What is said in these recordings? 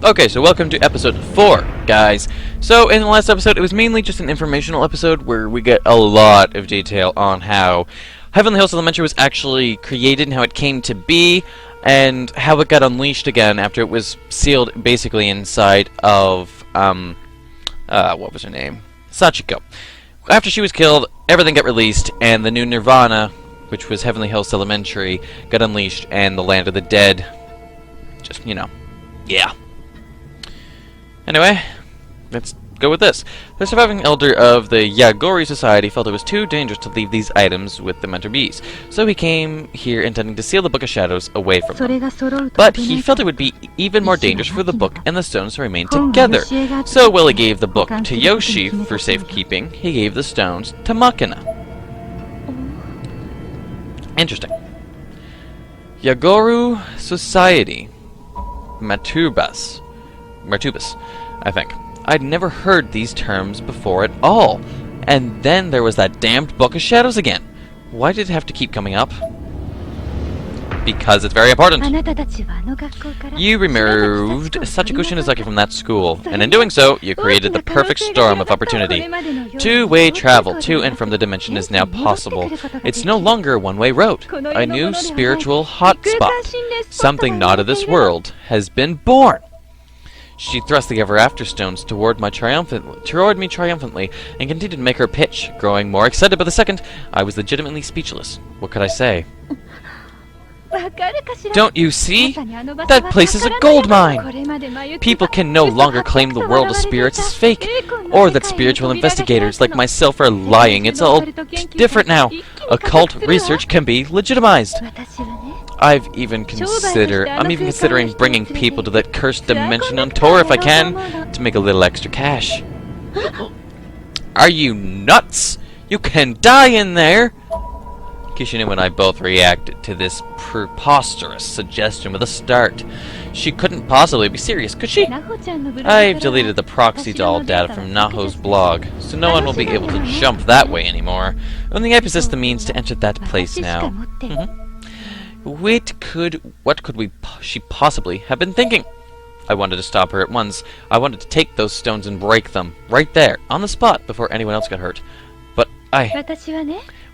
Okay, so welcome to episode 4, guys. So, in the last episode, it was mainly just an informational episode where we get a lot of detail on how Heavenly Host Elementary was actually created and how it came to be, and how it got unleashed again after it was sealed basically inside of, what was her name? Sachiko. After she was killed, everything got released, and the new Nirvana, which was Heavenly Host Elementary, got unleashed, and the Land of the Dead, just, yeah. Anyway, let's go with this. The surviving elder of the Yagori Society felt it was too dangerous to leave these items with the mentor bees, so he came here intending to seal the Book of Shadows away from them. But he felt it would be even more dangerous for the book and the stones to remain together. So while he gave the book to Yoshi for safekeeping, he gave the stones to Makina. Interesting. Yagoru Society. Matubas, I think. I'd never heard these terms before at all. And then there was that damned Book of Shadows again. Why did it have to keep coming up? Because it's very important. You removed Sachiko Shinozaki from that school, and in doing so, you created the perfect storm of opportunity. Two-way travel to and from the dimension is now possible. It's no longer a one-way road. A new spiritual hotspot. Something not of this world has been born. She thrust the ever-after stones toward me triumphantly, and continued to make her pitch, growing more excited by the second. I was legitimately speechless. What could I say? Don't you see? That place is a gold mine! People can no longer claim the world of spirits is fake, or that spiritual investigators like myself are lying. It's all different now. Occult research can be legitimized. I'm even considering bringing people to that cursed dimension on tour if I can, to make a little extra cash. Are you nuts? You can die in there! Kishinuma and I both reacted to this preposterous suggestion with a start. She couldn't possibly be serious, could she? I've deleted the proxy doll data from Naho's blog, so no one will be able to jump that way anymore. Only I possess the means to enter that place now. What could she possibly have been thinking? I wanted to stop her at once. I wanted to take those stones and break them, right there, on the spot, before anyone else got hurt. But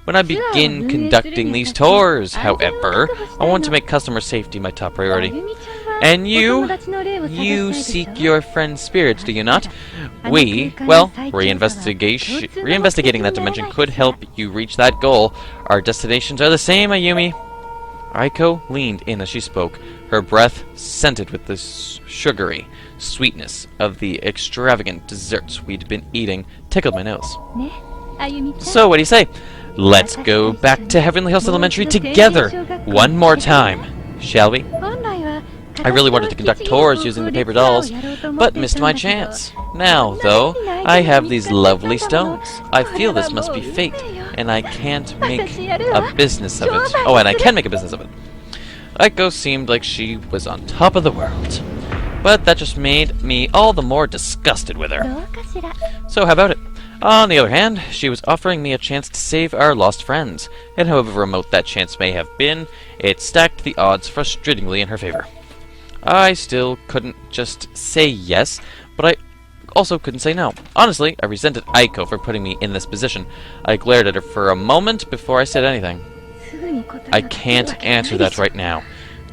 when I begin conducting these tours, however, I want to make customer safety my top priority. And you seek your friend's spirits, do you not? Reinvestigating that dimension could help you reach that goal. Our destinations are the same, Ayumi. Aiko leaned in as she spoke, her breath scented with the sugary sweetness of the extravagant desserts we'd been eating tickled my nose. So, what do you say? Let's go back to Heavenly Host Elementary together one more time, shall we? I really wanted to conduct tours using the paper dolls, but missed my chance. Now, though, I have these lovely stones. I feel this must be fate, and I can't make a business of it. Oh, and I can make a business of it. Aiko seemed like she was on top of the world, but that just made me all the more disgusted with her. So how about it? On the other hand, she was offering me a chance to save our lost friends, and however remote that chance may have been, it stacked the odds frustratingly in her favor. I still couldn't just say yes, but I also couldn't say no. Honestly, I resented Aiko for putting me in this position. I glared at her for a moment before I said anything. I can't answer that right now.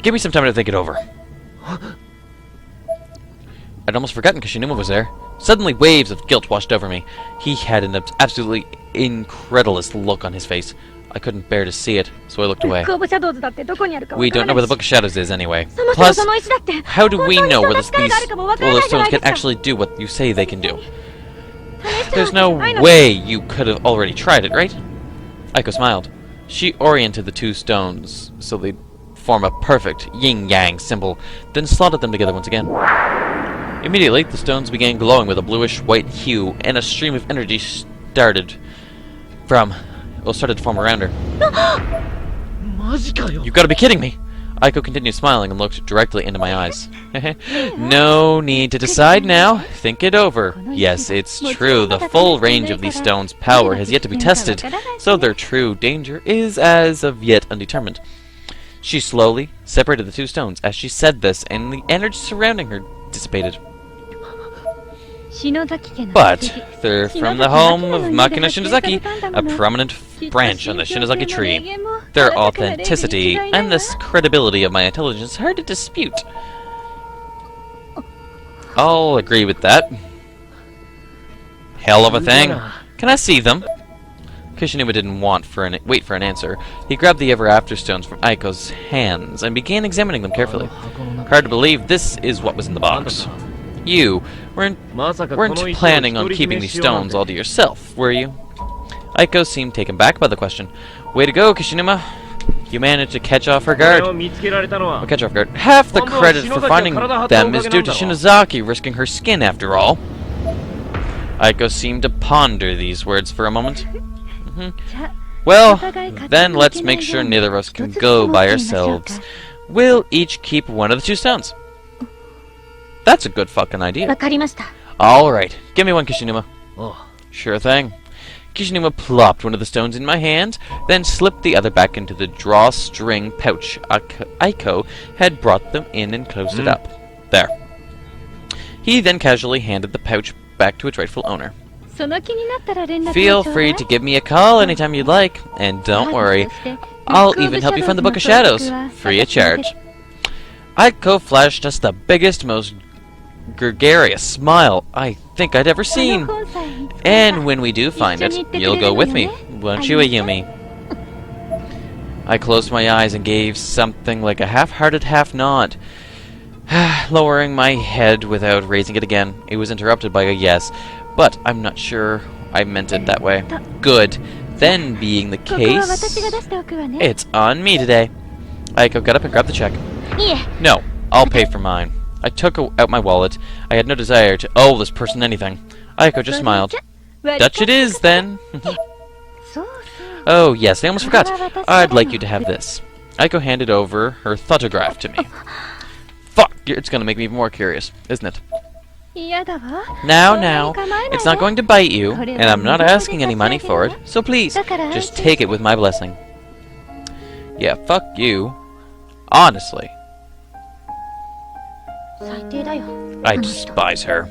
Give me some time to think it over. I'd almost forgotten Kishinuma was there. Suddenly, waves of guilt washed over me. He had an absolutely incredulous look on his face. I couldn't bear to see it, so I looked away. We don't know where the Book of Shadows is anyway. Plus, how do we know where those stones can actually do what you say they can do? There's no way you could have already tried it, right? Aiko smiled. She oriented the two stones so they'd form a perfect yin-yang symbol, then slotted them together once again. Immediately, the stones began glowing with a bluish-white hue, and a stream of energy started to form around her. You gotta be kidding me! Aiko continued smiling and looked directly into my eyes. No need to decide now. Think it over. Yes, it's true. The full range of these stones' power has yet to be tested, so their true danger is as of yet undetermined. She slowly separated the two stones as she said this, and the energy surrounding her dissipated. But they're from the home of Makina Shinozaki, a prominent branch on the Shinozaki tree. Their authenticity and the credibility of my intelligence is hard to dispute. I'll agree with that. Hell of a thing. Can I see them? Kishinuma didn't wait for an answer. He grabbed the ever-after stones from Aiko's hands and began examining them carefully. Hard to believe this is what was in the box. You weren't planning on keeping these stones all to yourself, were you? Aiko seemed taken back by the question. Way to go, Kishinuma. You managed to catch off her guard. Half the credit for finding them is due to Shinozaki risking her skin, after all. Aiko seemed to ponder these words for a moment. Well, then let's make sure neither of us can go by ourselves. We'll each keep one of the 2 stones. That's a good fucking idea. Alright, give me one, Kishinuma. Sure thing. Kishinuma plopped one of the stones in my hand, then slipped the other back into the drawstring pouch Aiko had brought them in and closed it up. There. He then casually handed the pouch back to its rightful owner. Feel free to give me a call anytime you'd like, and don't worry, I'll even help you find the Book of Shadows, free of charge. Aiko flashed us the biggest, most gregarious smile I think I'd ever seen. And when we do find it, you'll go with me, won't you, Ayumi? I closed my eyes and gave something like a half-hearted half-nod, lowering my head without raising it again. It was interrupted by a yes, but I'm not sure I meant it that way. Good. Then, being the case, it's on me today. Aiko got up and grabbed the check. No, I'll pay for mine. I took out my wallet. I had no desire to owe this person anything. Aiko just smiled. Dutch it is, then. Oh, yes, I almost forgot. I'd like you to have this. Aiko handed over her photograph to me. Fuck, it's gonna make me even more curious, isn't it? Now, it's not going to bite you, and I'm not asking any money for it, so please, just take it with my blessing. Yeah, fuck you. Honestly. I despise her.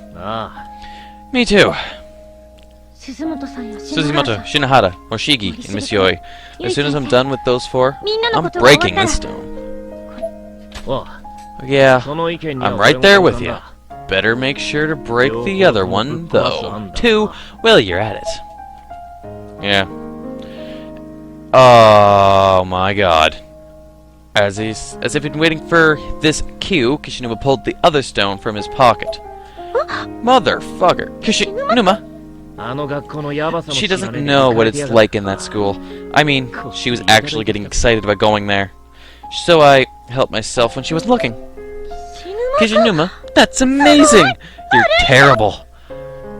Me too. Suzimoto, Shinohara, Moshigi, and Missui. As soon as I'm done with those 4, I'm breaking this stone. Yeah, I'm right there with you. Better make sure to break the other one, though. 2, well, you're at it. Yeah. Oh my god. As if he'd been waiting for this cue, Kishinuma pulled the other stone from his pocket. Motherfucker. Kishinuma! She doesn't know what it's like in that school. I mean, she was actually getting excited about going there. So I helped myself when she wasn't looking. Kishinuma, that's amazing! You're terrible.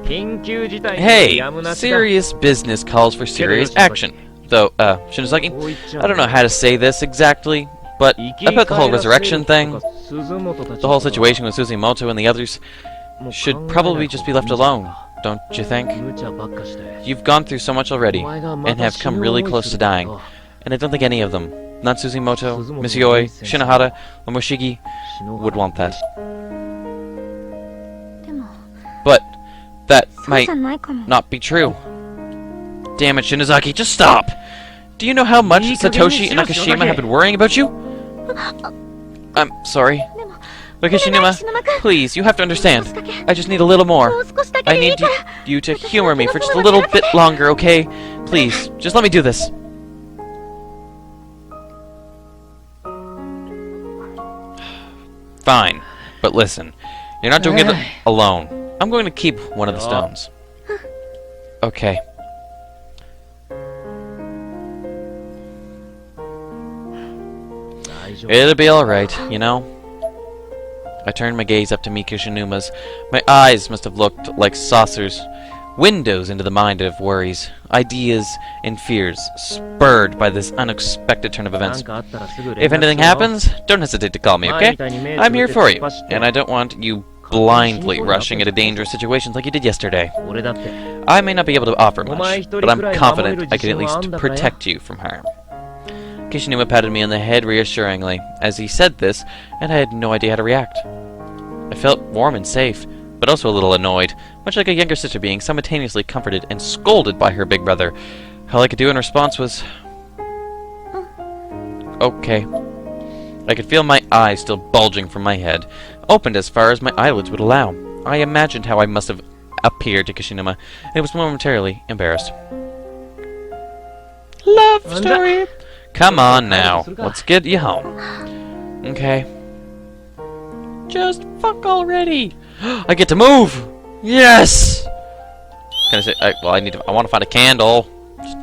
Hey, serious business calls for serious action. Though, Shinozaki, I don't know how to say this exactly, but about the whole resurrection thing, the whole situation with Suzimoto and the others should probably just be left alone, don't you think? You've gone through so much already, and have come really close to dying, and I don't think any of them, not Suzimoto, Missui, Shinohara, or Moshigi, would want that. But that might not be true. Damn it, Shinozaki, just stop! Do you know how much Satoshi and Nakashima have been worrying about you? I'm sorry. But Kishinuma, please, you have to understand. I just need a little more. I need you to humor me for just a little bit longer, okay? Please, just let me do this. Fine, but listen, you're not doing it alone. I'm going to keep one of the stones. Okay. It'll be alright, you know? I turned my gaze up to meet Kishinuma's. My eyes must have looked like saucers, windows into the mind of worries, ideas, and fears, spurred by this unexpected turn of events. If anything happens, don't hesitate to call me, okay? I'm here for you, and I don't want you blindly rushing into dangerous situations like you did yesterday. I may not be able to offer much, but I'm confident I can at least protect you from harm. Kishinuma patted me on the head reassuringly as he said this, and I had no idea how to react. I felt warm and safe, but also a little annoyed, much like a younger sister being simultaneously comforted and scolded by her big brother. All I could do in response was, okay. I could feel my eyes still bulging from my head, opened as far as my eyelids would allow. I imagined how I must have appeared to Kishinuma, and was momentarily embarrassed. Love story! Come on now, let's get you home. Okay. Just fuck already! I get to move! Yes! Can I say, well, I want to find a candle,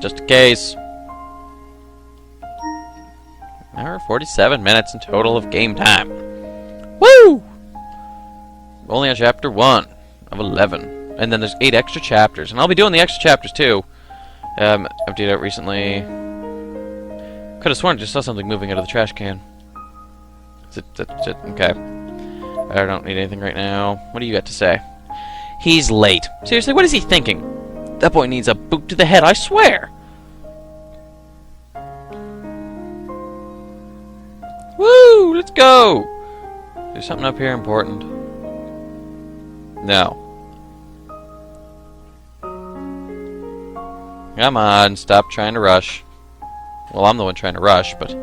just in case. Hour 47 minutes in total of game time. Woo! Only on chapter 1 of 11. And then there's 8 extra chapters. And I'll be doing the extra chapters too. Emptied out recently. Could have sworn I just saw something moving out of the trash can. Is it? Okay. I don't need anything right now. What do you got to say? He's late. Seriously, what is he thinking? That boy needs a boot to the head, I swear! Woo! Let's go! There's something up here important. No. Come on, stop trying to rush. Well, I'm the one trying to rush, but...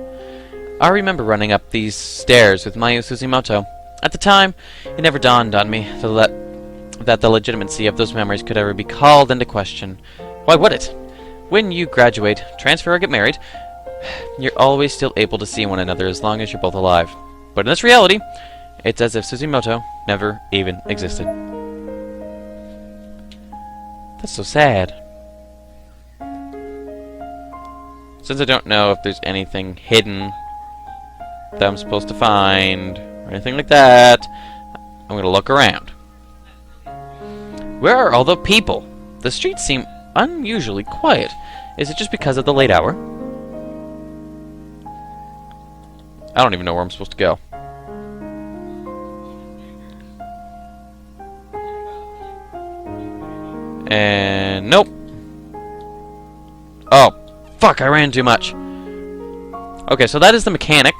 I remember running up these stairs with Mayu Suzimoto. At the time, it never dawned on me that the legitimacy of those memories could ever be called into question. Why would it? When you graduate, transfer or get married, you're always still able to see one another as long as you're both alive. But in this reality, it's as if Suzimoto never even existed. That's so sad. Since I don't know if there's anything hidden that I'm supposed to find, or anything like that, I'm going to look around. Where are all the people? The streets seem unusually quiet. Is it just because of the late hour? I don't even know where I'm supposed to go. And nope. Oh, fuck, I ran too much. Okay, so that is the mechanic.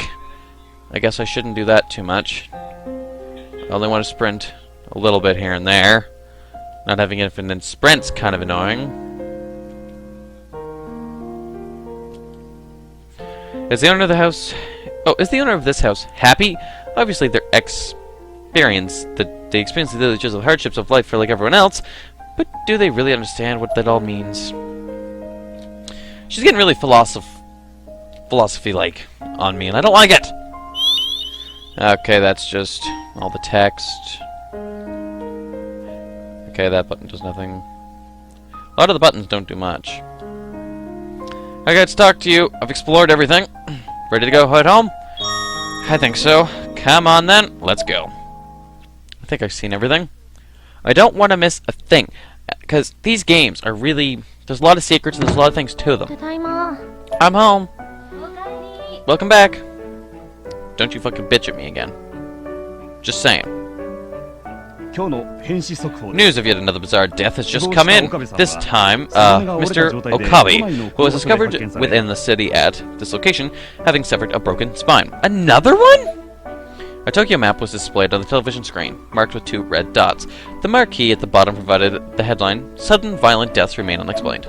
I guess I shouldn't do that too much. I only want to sprint a little bit here and there. Not having infinite sprint's kind of annoying. Is the owner of the house... Oh, is the owner of this house happy? Obviously, they experience the diligence of hardships of life for like everyone else, but do they really understand what that all means? She's getting really philosophy-like on me, and I don't like it! Okay, that's just all the text. Okay, that button does nothing. A lot of the buttons don't do much. I got to talk to you. I've explored everything. Ready to go head home? I think so. Come on then, let's go. I think I've seen everything. I don't want to miss a thing, because these games are really... There's a lot of secrets and there's a lot of things to them. I'm home. Welcome back. Don't you fucking bitch at me again. Just saying. News of yet another bizarre death has just come in. This time, Mr. Okabe, who was discovered within the city at this location, having suffered a broken spine. Another one? A Tokyo map was displayed on the television screen, marked with 2 red dots. The marquee at the bottom provided the headline, "Sudden violent deaths remain unexplained."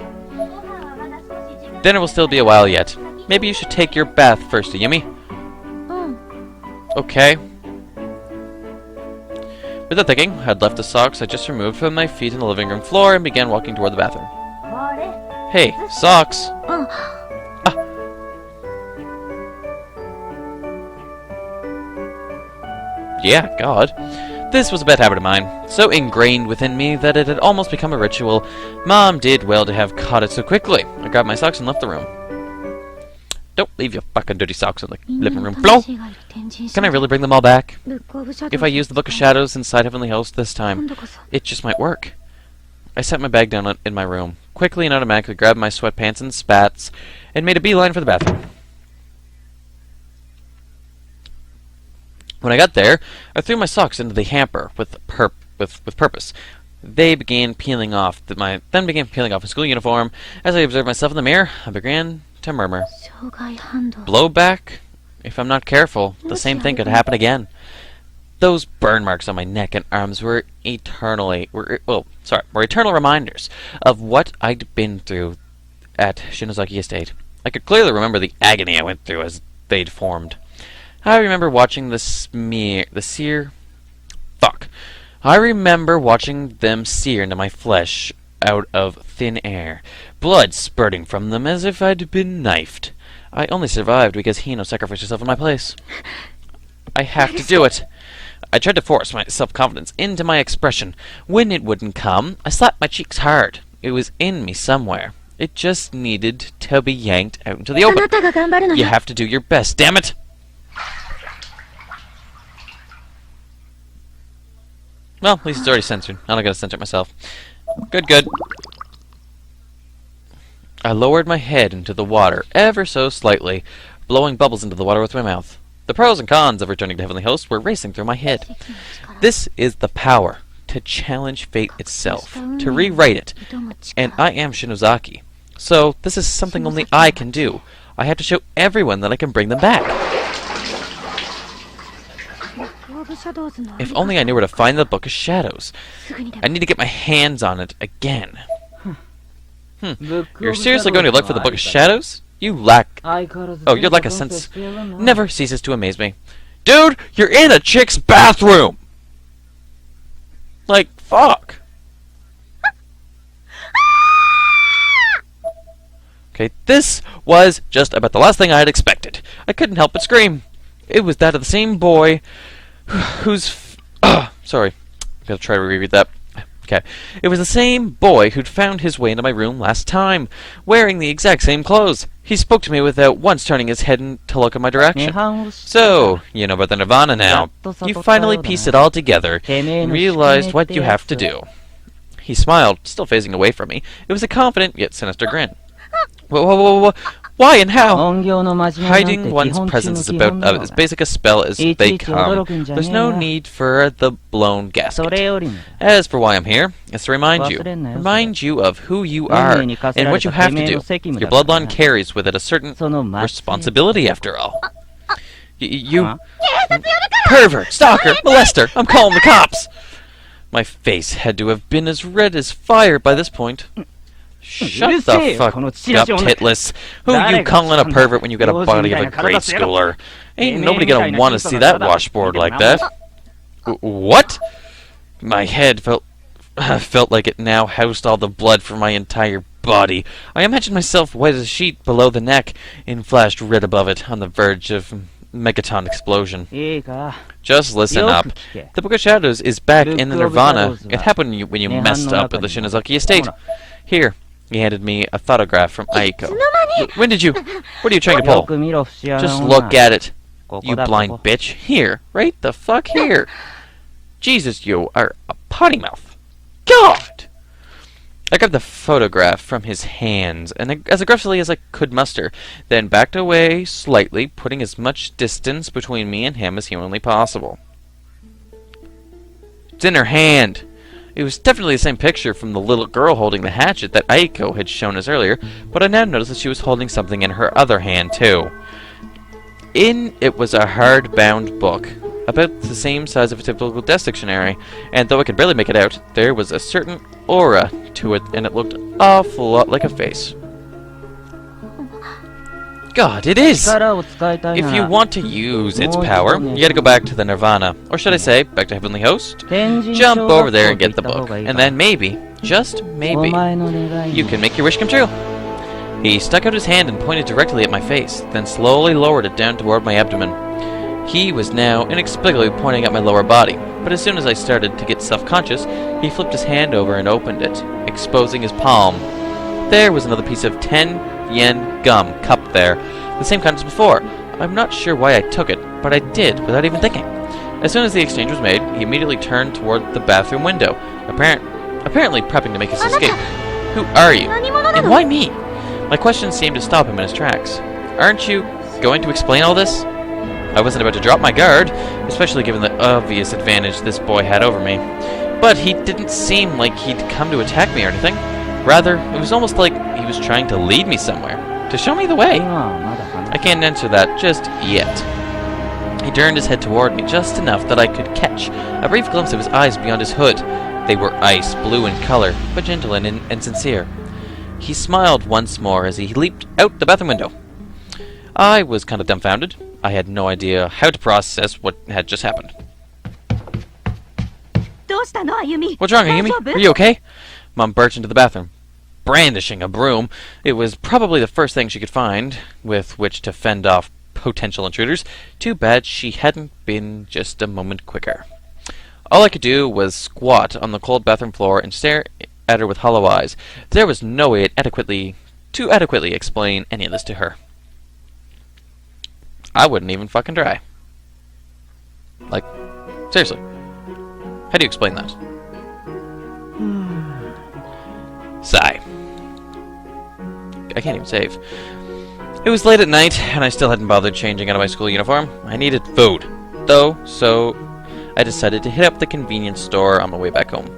Dinner will still be a while yet. Maybe you should take your bath first, Ayumi. Okay. Without thinking, I had left the socks I just removed from my feet on the living room floor and began walking toward the bathroom. Hey, socks! Yeah, God. This was a bad habit of mine, so ingrained within me that it had almost become a ritual. Mom did well to have caught it so quickly. I grabbed my socks and left the room. Don't leave your fucking dirty socks in the living room floor. Can I really bring them all back? If I use the Book of Shadows inside Heavenly Host this time, it just might work. I set my bag down in my room, quickly and automatically grabbed my sweatpants and spats, and made a beeline for the bathroom. When I got there, I threw my socks into the hamper with purpose. They began peeling off my school uniform. As I observed myself in the mirror, I began to murmur. Blowback? If I'm not careful, the same thing could happen again. Those burn marks on my neck and arms were eternal reminders of what I'd been through at Shinozaki Estate. I could clearly remember the agony I went through as they'd formed. I remember watching I remember watching them sear into my flesh out of thin air, blood spurting from them as if I'd been knifed. I only survived because Hino sacrificed herself in my place. I have to do it. I tried to force my self-confidence into my expression. When it wouldn't come, I slapped my cheeks hard. It was in me somewhere. It just needed to be yanked out into the open. You have to do your best, damn it! Well, at least it's already censored. I'm not gonna censor it myself. Good. I lowered my head into the water, ever so slightly, blowing bubbles into the water with my mouth. The pros and cons of returning to Heavenly Host were racing through my head. This is the power to challenge fate itself, to rewrite it. And I am Shinozaki. So, this is something only I can do. I have to show everyone that I can bring them back. If only I knew where to find the Book of Shadows. I need to get my hands on it again. You're seriously going to look for the Book of Shadows? Your lack of sense never ceases to amaze me. Dude, you're in a chick's bathroom! Like, fuck. Okay, this was just about the last thing I had expected. I couldn't help but scream. It was that of the same boy who's... sorry. I've got to try to reread that. Okay. It was the same boy who'd found his way into my room last time, wearing the exact same clothes. He spoke to me without once turning his head to look in my direction. So, you know about the Nirvana now. You finally pieced it all together and realized what you have to do. He smiled, still facing away from me. It was a confident yet sinister grin. Whoa. Why and how? Hiding one's presence is about as basic a spell as they come. There's no need for the blown gasket. As for why I'm here, it's to remind you of who you are and what you have to do. Your bloodline carries with it a certain responsibility, after all. You pervert, stalker, molester! I'm calling the cops! My face had to have been as red as fire by this point. Shut the fuck up, titless. Who you calling a pervert when you got a body of a grade schooler? Ain't nobody gonna want to see that washboard like that. What? My head felt like it now housed all the blood from my entire body. I imagined myself white as a sheet below the neck and flashed red above it on the verge of megaton explosion. Just listen up. The Book of Shadows is back in the Nirvana. It happened when you messed up at the Shinozaki Estate. Here. He handed me a photograph from Aiko. When did you... What are you trying to pull? Just look at it. You blind bitch. Here. Right the fuck here. Jesus, you are a potty mouth. God! I grabbed the photograph from his hands, and as aggressively as I could muster, then backed away slightly, putting as much distance between me and him as humanly possible. It's in her hand. It was definitely the same picture from the little girl holding the hatchet that Aiko had shown us earlier, but I now noticed that she was holding something in her other hand, too. In it was a hard-bound book, about the same size of a typical desk dictionary, and though I could barely make it out, there was a certain aura to it, and it looked an awful lot like a face. God, it is! If you want to use its power, you gotta go back to the Nirvana. Or should I say, back to Heavenly Host? Jump over there and get the book. And then maybe, just maybe, you can make your wish come true. He stuck out his hand and pointed directly at my face, then slowly lowered it down toward my abdomen. He was now inexplicably pointing at my lower body, but as soon as I started to get self-conscious, he flipped his hand over and opened it, exposing his palm. There was another piece of 10-yen gum cupped there, the same kind as before. I'm not sure why I took it, but I did without even thinking. As soon as the exchange was made, he immediately turned toward the bathroom window, apparently prepping to make his escape. Who are you? And why me? My question seemed to stop him in his tracks. Aren't you going to explain all this? I wasn't about to drop my guard, especially given the obvious advantage this boy had over me. But he didn't seem like he'd come to attack me or anything. Rather, it was almost like he was trying to lead me somewhere, to show me the way. I can't answer that just yet. He turned his head toward me just enough that I could catch a brief glimpse of his eyes beyond his hood. They were ice blue in color, but gentle and sincere. He smiled once more as he leaped out the bathroom window. I was kind of dumbfounded. I had no idea how to process what had just happened. What's wrong, Ayumi? Are you okay? Mom burst into the bathroom, brandishing a broom. It was probably the first thing she could find with which to fend off potential intruders. Too bad she hadn't been just a moment quicker. All I could do was squat on the cold bathroom floor and stare at her with hollow eyes. There was no way to adequately explain any of this to her. I wouldn't even fucking try. Like, seriously. How do you explain that? Sigh. I can't even save. It was late at night, and I still hadn't bothered changing out of my school uniform. I needed food, though, so I decided to hit up the convenience store on my way back home.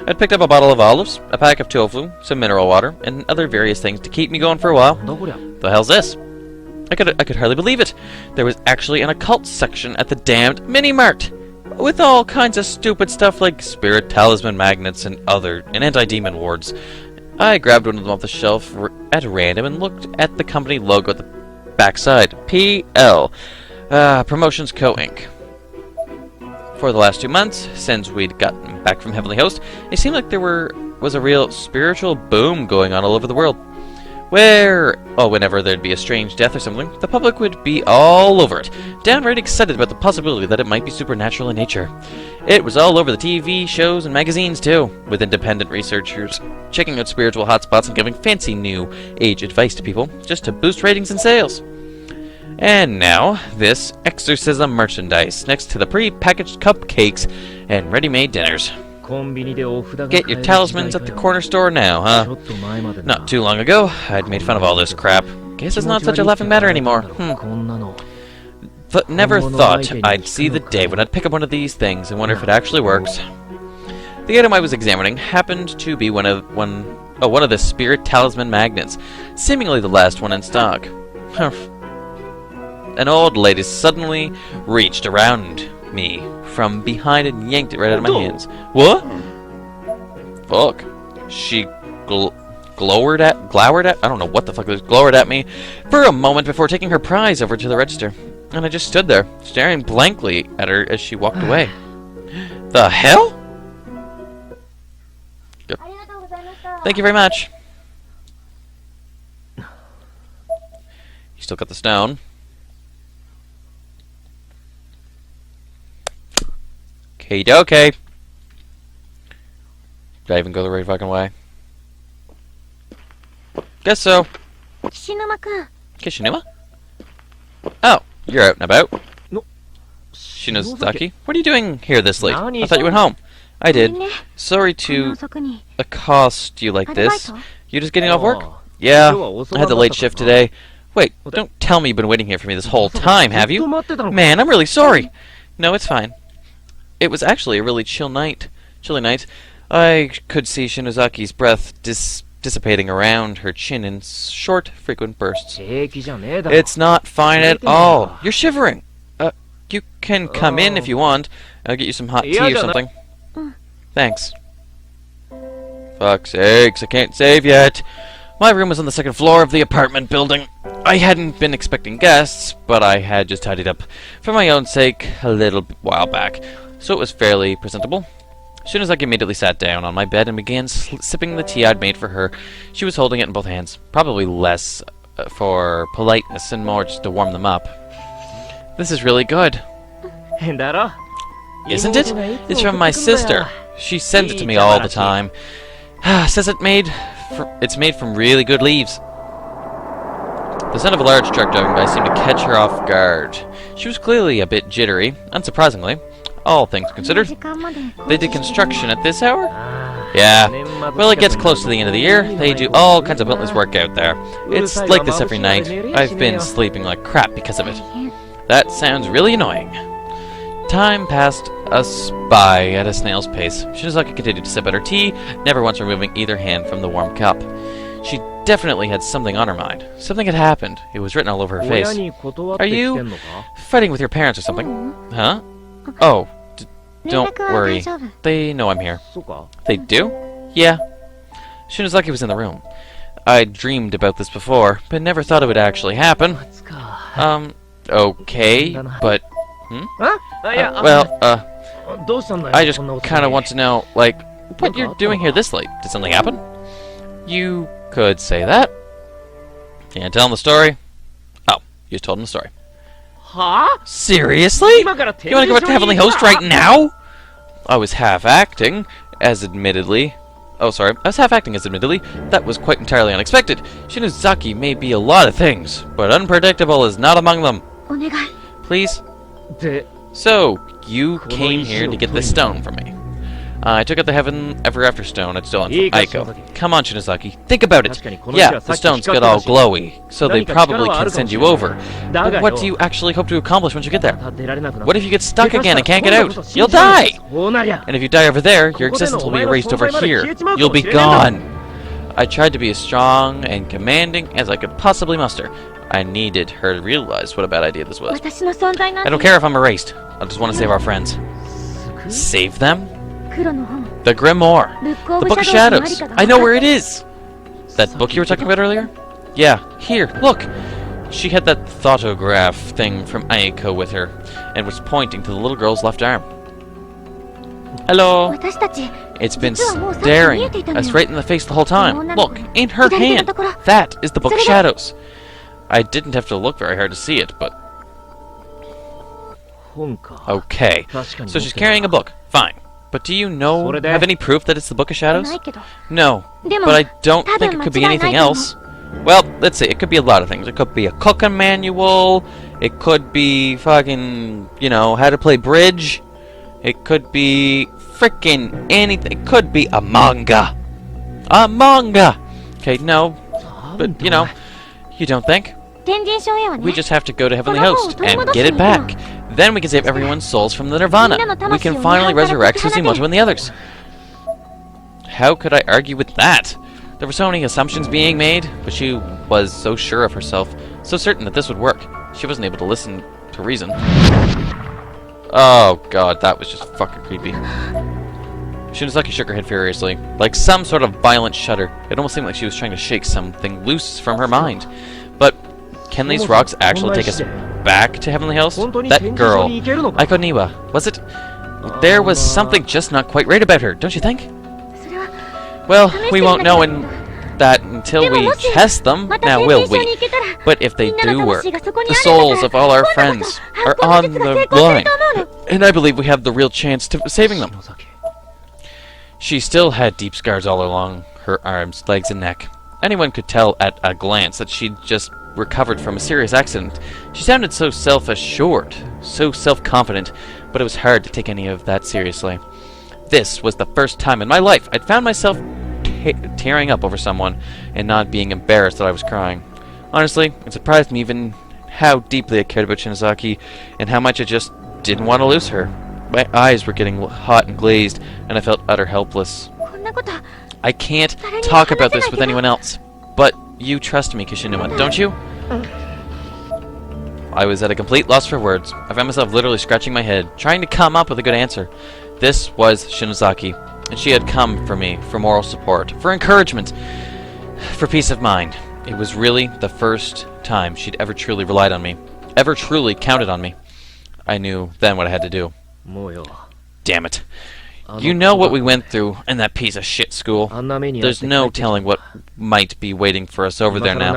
I'd picked up a bottle of olives, a pack of tofu, some mineral water, and other various things to keep me going for a while. The hell's this? I could hardly believe it. There was actually an occult section at the damned mini-mart, with all kinds of stupid stuff like spirit talisman magnets and anti-demon wards. I grabbed one of them off the shelf at random and looked at the company logo at the backside. PL. Promotions Co. Inc. For the last 2 months, since we'd gotten back from Heavenly Host, it seemed like there was a real spiritual boom going on all over the world. Whenever there'd be a strange death or something, the public would be all over it, downright excited about the possibility that it might be supernatural in nature. It was all over the TV shows and magazines, too, with independent researchers checking out spiritual hotspots and giving fancy new age advice to people, just to boost ratings and sales. And now, this exorcism merchandise, next to the pre-packaged cupcakes and ready-made dinners. Get your talismans at the corner store now, huh? Not too long ago, I'd made fun of all this crap. Guess it's not such a laughing matter anymore. But never thought I'd see the day when I'd pick up one of these things and wonder if it actually works. The item I was examining happened to be one of the spirit talisman magnets, seemingly the last one in stock. An old lady suddenly reached around me from behind and yanked it right out of my hands. What? Fuck. She glowered at I don't know what the fuck it was, glowered at me for a moment before taking her prize over to the register. And I just stood there, staring blankly at her as she walked away. The hell? Yep. Thank you very much. You still got the stone. Okay. Did I even go the right fucking way? Guess so. Kishinuma? Oh, you're out and about. Shinozaki? What are you doing here this late? I thought you went home. I did. Sorry to accost you like this. You just getting off work? Yeah, I had the late shift today. Wait, don't tell me you've been waiting here for me this whole time, have you? Man, I'm really sorry. No, it's fine. It was actually a really chilly night. I could see Shinozaki's breath dissipating around her chin in short, frequent bursts. It's not fine at all. You're shivering. You can come in if you want. I'll get you some hot tea or something. Thanks. Fuck's sakes, I can't save yet. My room was on the second floor of the apartment building. I hadn't been expecting guests, but I had just tidied up for my own sake a little while back, so it was fairly presentable. Shinozaki immediately sat down on my bed and began sipping the tea I'd made for her. She was holding it in both hands, probably less for politeness and more just to warm them up. This is really good. Isn't it? It's from my sister. She sends it to me all the time. Says it's made from really good leaves. The sound of a large truck driving by seemed to catch her off guard. She was clearly a bit jittery, unsurprisingly, all things considered. They did construction at this hour? Yeah. Well, it gets close to the end of the year. They do all kinds of pointless work out there. It's like this every night. I've been sleeping like crap because of it. That sounds really annoying. Time passed us by at a snail's pace. Shinozaki continued to sip at her tea, never once removing either hand from the warm cup. She definitely had something on her mind. Something had happened. It was written all over her face. Are you fighting with your parents or something? Huh? Oh, don't worry. They know I'm here. They do? Yeah. Shinozaki was in the room. I'd dreamed about this before, but never thought it would actually happen. Okay, but... I just kind of want to know, like, what you're doing here this late. Did something happen? You could say that. Can't tell him the story? Oh, you just told him the story. Huh? Seriously? You want to go back to Heavenly Host right now? I was half-acting, as admittedly... Oh, sorry. I was half-acting as admittedly. That was quite entirely unexpected. Shinozaki may be a lot of things, but unpredictable is not among them. Please? So, you came here to get this stone from me. I took out the Heaven Ever After stone I'd stolen from Aiko. Come on, Shinozaki. Think about it. Yeah, the stones got all glowy, so they probably can send you over. But what do you actually hope to accomplish once you get there? What if you get stuck again and can't get out? You'll die! And if you die over there, your existence will be erased over here. You'll be gone! I tried to be as strong and commanding as I could possibly muster. I needed her to realize what a bad idea this was. I don't care if I'm erased. I just want to save our friends. Save them? The Grimoire. The Book of Shadows. I know where it is. That book you were talking about earlier? Yeah, here, look. She had that thoughtograph thing from Aiko with her, and was pointing to the little girl's left arm. Hello. It's been staring us right in the face the whole time. Look, in her hand. That is the Book of Shadows. I didn't have to look very hard to see it, but... Okay, so she's carrying a book. Fine. But do you have any proof that it's the Book of Shadows? No, but I don't think it could be anything else. Well, let's see, it could be a lot of things. It could be a cooking manual, it could be fucking, how to play bridge, it could be frickin' anything, it could be a manga. A manga! Okay, no, but, you don't think? We just have to go to Heavenly Host and get it back. Then we can save everyone's souls from the Nirvana. We can finally resurrect Suzumoto and the others. How could I argue with that? There were so many assumptions being made, but she was so sure of herself, so certain that this would work. She wasn't able to listen to reason. Oh god, that was just fucking creepy. Shinozaki shook her head furiously, like some sort of violent shudder. It almost seemed like she was trying to shake something loose from her mind. But can these rocks actually take us back to Heavenly Host? That girl, Aiko Niwa, was it? There was something just not quite right about her, don't you think? Well, we won't know until we test them, now will we? But if they do work, the souls of all our friends are on the line, and I believe we have the real chance to saving them. She still had deep scars all along her arms, legs, and neck. Anyone could tell at a glance that she'd just recovered from a serious accident. She sounded so self-assured, so self-confident, but it was hard to take any of that seriously. This was the first time in my life I'd found myself tearing up over someone and not being embarrassed that I was crying. Honestly, it surprised me even how deeply I cared about Shinozaki and how much I just didn't want to lose her. My eyes were getting hot and glazed, and I felt utter helpless. I can't talk about this with anyone else, but you trust me, Kishinuma, don't you? I was at a complete loss for words. I found myself literally scratching my head, trying to come up with a good answer. This was Shinozaki, and she had come for me, for moral support, for encouragement, for peace of mind. It was really the first time she'd ever truly relied on me, ever truly counted on me. I knew then what I had to do. Damn it. You know what we went through in that piece of shit school. There's no telling what might be waiting for us over there now.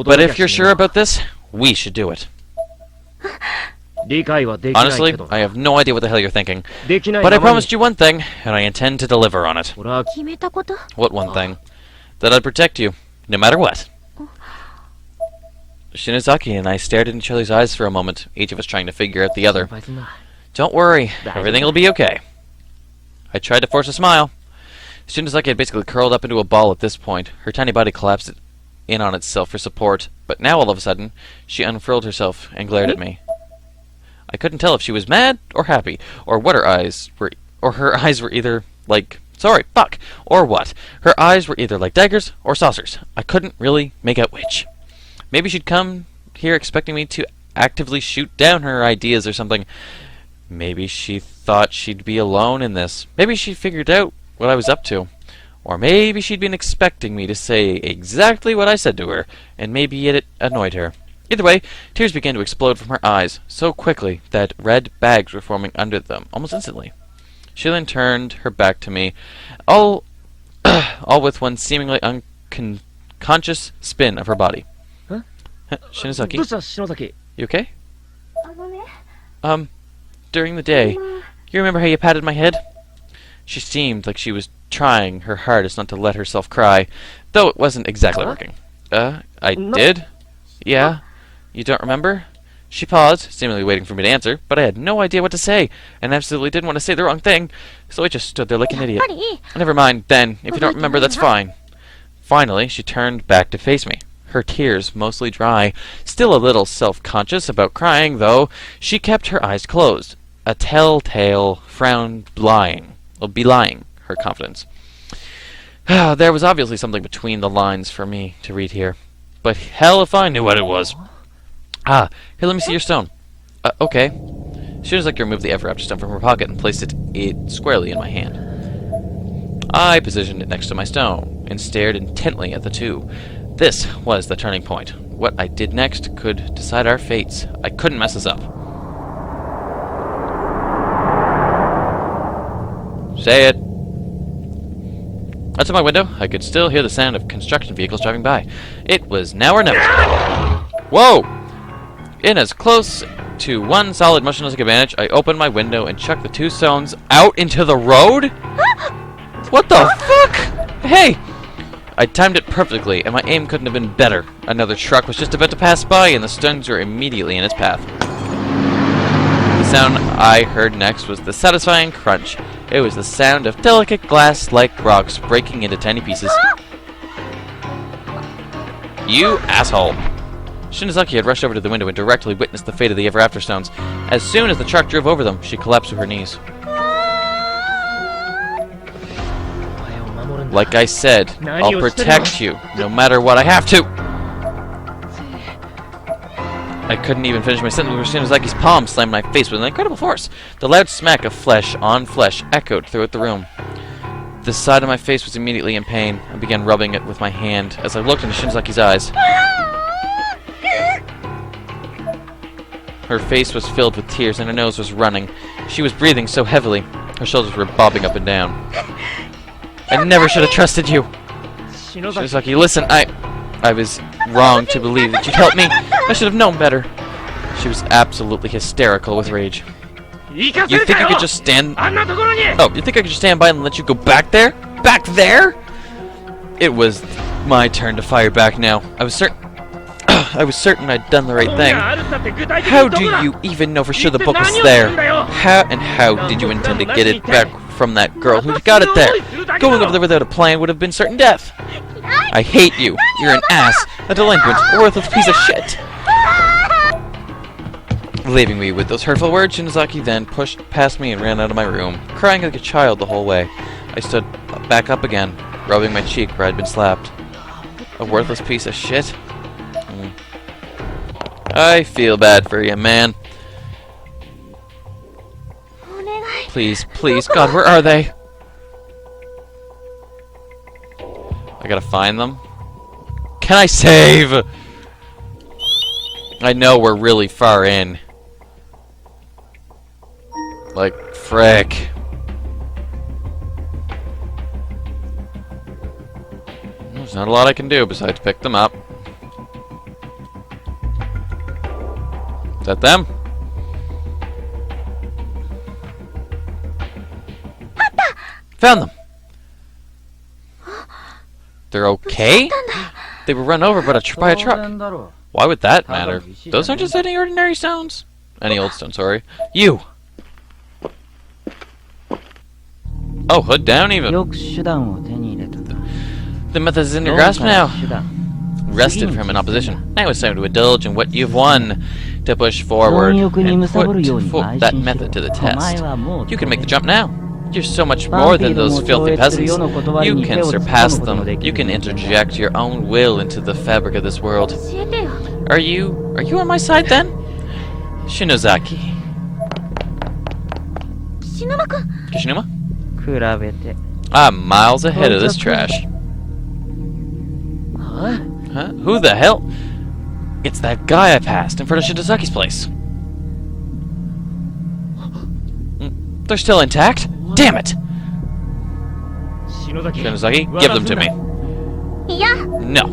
But if you're sure about this, we should do it. Honestly, I have no idea what the hell you're thinking. But I promised you one thing, and I intend to deliver on it. What one thing? That I'd protect you, no matter what. Shinozaki and I stared in each other's eyes for a moment, each of us trying to figure out the other. Don't worry, everything will be okay. I tried to force a smile. Shinozaki had basically curled up into a ball at this point. Her tiny body collapsed in on itself for support, but now all of a sudden, she unfurled herself and glared at me. I couldn't tell if she was mad or happy, or what her eyes were, or her eyes were either, like, Sorry, fuck. Or what? Her eyes were either like daggers or saucers. I couldn't really make out which. Maybe she'd come here expecting me to actively shoot down her ideas or something. Maybe she thought she'd be alone in this. Maybe she figured out what I was up to. Or maybe she'd been expecting me to say exactly what I said to her, and maybe it annoyed her. Either way, tears began to explode from her eyes so quickly that red bags were forming under them almost instantly. She then turned her back to me, all with one seemingly unconscious spin of her body. Huh? Shinozaki? You okay? During the day, you remember how you patted my head? She seemed like she was trying her hardest not to let herself cry, though it wasn't exactly working. I did? Yeah? You don't remember? She paused, seemingly waiting for me to answer, but I had no idea what to say, and absolutely didn't want to say the wrong thing, so I just stood there like an idiot. Never mind, then. If you don't remember, that's fine. Finally, she turned back to face me, her tears mostly dry. Still a little self-conscious about crying, though, she kept her eyes closed. A telltale frown belying her confidence. There was obviously something between the lines for me to read here. But hell if I knew what it was. Here, let me see your stone. Okay. Shinozaki removed the ever after stone from her pocket and placed it squarely in my hand. I positioned it next to my stone and stared intently at the two. This was the turning point. What I did next could decide our fates. I couldn't mess this up. Say it. Outside my window, I could still hear the sound of construction vehicles driving by. It was now or never. Whoa! In as close to one solid motionless advantage, I opened my window and chucked the two stones out into the road? What the fuck? Hey! I timed it perfectly, and my aim couldn't have been better. Another truck was just about to pass by, and the stones were immediately in its path. The sound I heard next was the satisfying crunch. It was the sound of delicate glass-like rocks breaking into tiny pieces. You asshole! Shinozaki had rushed over to the window and directly witnessed the fate of the ever-after stones. As soon as the truck drove over them, she collapsed to her knees. Like I said, I'll protect you, no matter what I have to! I couldn't even finish my sentence when Shinozaki's palm slammed my face with an incredible force. The loud smack of flesh on flesh echoed throughout the room. The side of my face was immediately in pain. I began rubbing it with my hand as I looked into Shinozaki's eyes. Her face was filled with tears and her nose was running. She was breathing so heavily. Her shoulders were bobbing up and down. I never should have trusted you. Shinozaki, listen, I was wrong to believe that you'd help me. I should have known better. She was absolutely hysterical with rage. You think I could just stand... Oh, you think I could just stand by and let you go back there? Back there? It was my turn to fire back now. I was certain I'd done the right thing. How do you even know for sure the book was there? How did you intend to get it back from that girl who got it there? Going over there without a plan would have been certain death. I hate you. You're an ass, a delinquent, a worthless piece of shit. Leaving me with those hurtful words, Shinozaki then pushed past me and ran out of my room, crying like a child the whole way. I stood back up again, rubbing my cheek where I'd been slapped. A worthless piece of shit? I feel bad for you, man. Please, please, God, where are they? I gotta find them. Can I save? I know we're really far in. Like, frick. There's not a lot I can do besides pick them up. Is that them? Found them! They're okay? They were run over by a truck. Why would that matter? Those aren't just any ordinary stones. Any old stone, sorry. You! Oh, hood down even. The method is in your grasp now. Wrested from an opposition. Now it's time to indulge in what you've won. To push forward and put that method to the test. You can make the jump now. You're so much more than those filthy peasants. You can surpass them. You can interject your own will into the fabric of this world. Are you on my side then? Shinozaki. Kishinuma? I'm miles ahead of this trash. Huh? Who the hell? It's that guy I passed in front of Shinozaki's place. They're still intact? Damn it! Shinozaki, give them to me. No.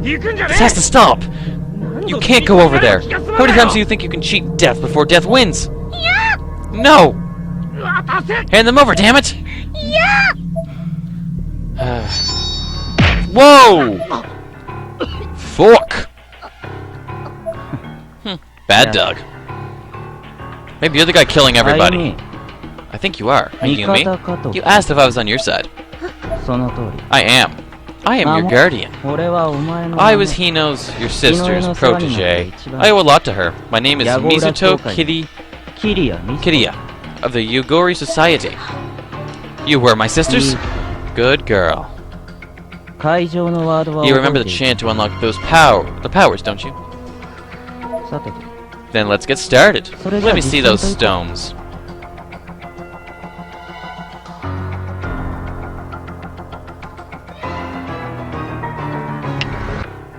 This has to stop! You can't go over there! How many times do you think you can cheat death before death wins? No! Hand them over, damn it! Whoa! Fuck! Bad dog. Maybe you're the guy killing everybody. I think you are. Ayumi? You asked if I was on your side. I am. I am your guardian. I was Hino's, your sister's, protege. I owe a lot to her. My name is Mizuto Kiriya of the Yugori Society. You were my sisters? Good girl. You remember the chant to unlock those powers, don't you? Then let's get started. Let me see those stones.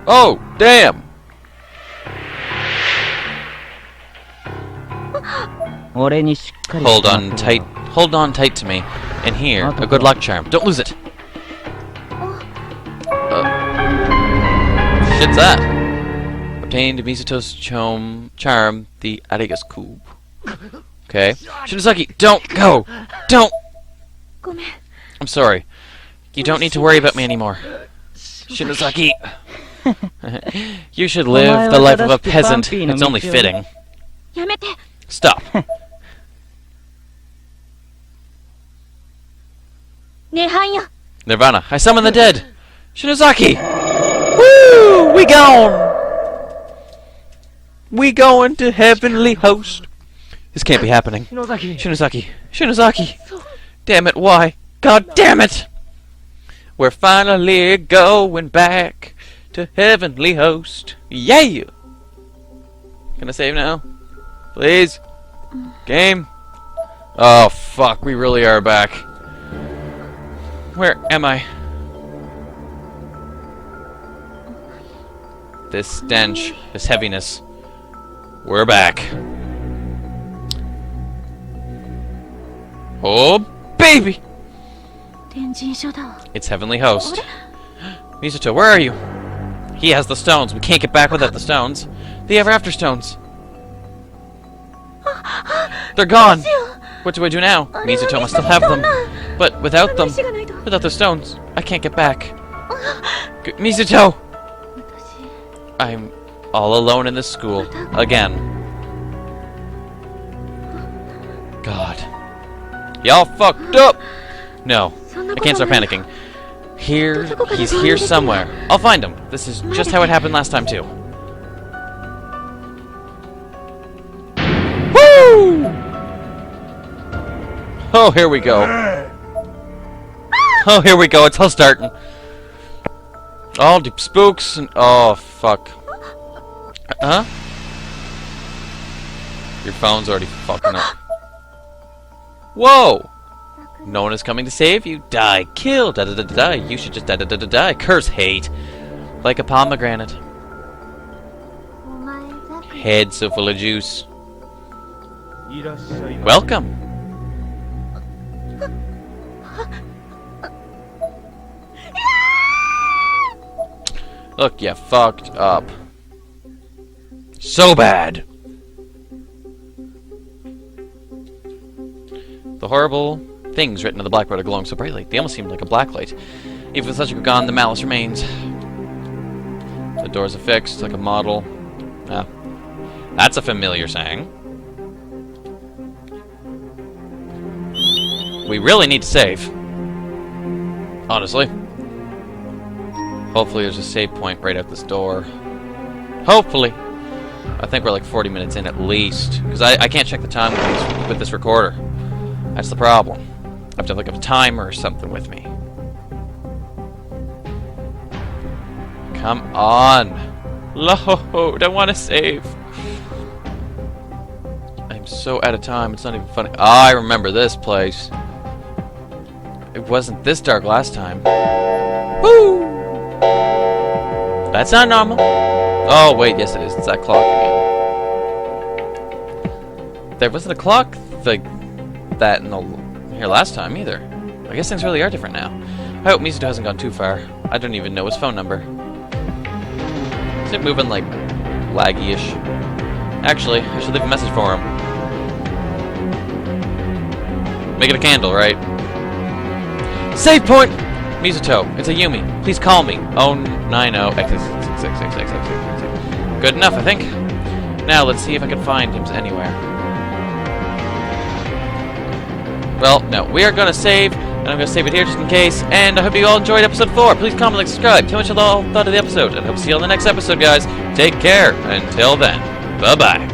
Oh, damn! Hold on tight to me. And here, a good luck charm. Don't lose it. Shit's that? Obtained Mizuto's charm, the Arigas Cube. Okay. Shinozaki, don't go! Don't! I'm sorry. You don't need to worry about me anymore. Shinozaki! You should live the life of a peasant. It's only fitting. Stop. Nirvana, I summon the dead! Shinozaki! Woo! We gone! We going to heavenly host. This can't be happening. Shinozaki! Shinozaki! Damn it, why? God damn it! We're finally going back to heavenly host. Yeah! Can I save now? Please? Game? Oh, fuck, we really are back. Where am I? This stench, this heaviness. We're back. Oh, baby! It's Heavenly Host. Mizuto, where are you? He has the stones. We can't get back without the stones. The Ever After stones. They're gone. What do I do now? Mizuto must still have them. But without them, without the stones, I can't get back. Mizuto! I'm all alone in this school. Again. God. Y'all fucked up! No. I can't start panicking. He's here somewhere. I'll find him. This is just how it happened last time, too. Woo! Oh, here we go. Oh, here we go. It's all starting. All the spooks and... Oh, fuck. Huh? Your phone's already fucking up. Whoa! No one is coming to save you. Die. Kill. Da da da da die. You should just die da da da die. Curse hate. Like a pomegranate. Head so full of juice. Welcome. Look, you fucked up. So bad. The horrible things written on the blackboard are glowing so brightly. They almost seem like a blacklight. Even with such a gone, the malice remains. The doors are fixed like a model. Ah, that's a familiar saying. We really need to save. Honestly. Hopefully there's a save point right at this door. Hopefully. I think we're like 40 minutes in at least. Because I can't check the time with this recorder. That's the problem. I have to look up a timer or something with me. Come on! Load! I want to save! I'm so out of time, it's not even funny. Ah, I remember this place. It wasn't this dark last time. Woo! That's not normal. Oh, wait, yes it is. It's that clock again. There wasn't a clock like that in the here last time either. I guess things really are different now. I hope Mizuto hasn't gone too far. I don't even know his phone number. Is it moving like laggy-ish? Actually, I should leave a message for him. Make it a candle, right? Save point! Mizuto, it's a Yumi. Please call me. 090 XXXXXXXXX. Good enough, I think. Now, let's see if I can find him anywhere. Well, no. We are going to save, and I'm going to save it here just in case. And I hope you all enjoyed episode 4. Please comment, like, subscribe. Tell me what you all thought of the episode. And I hope to see you on the next episode, guys. Take care. Until then, bye-bye.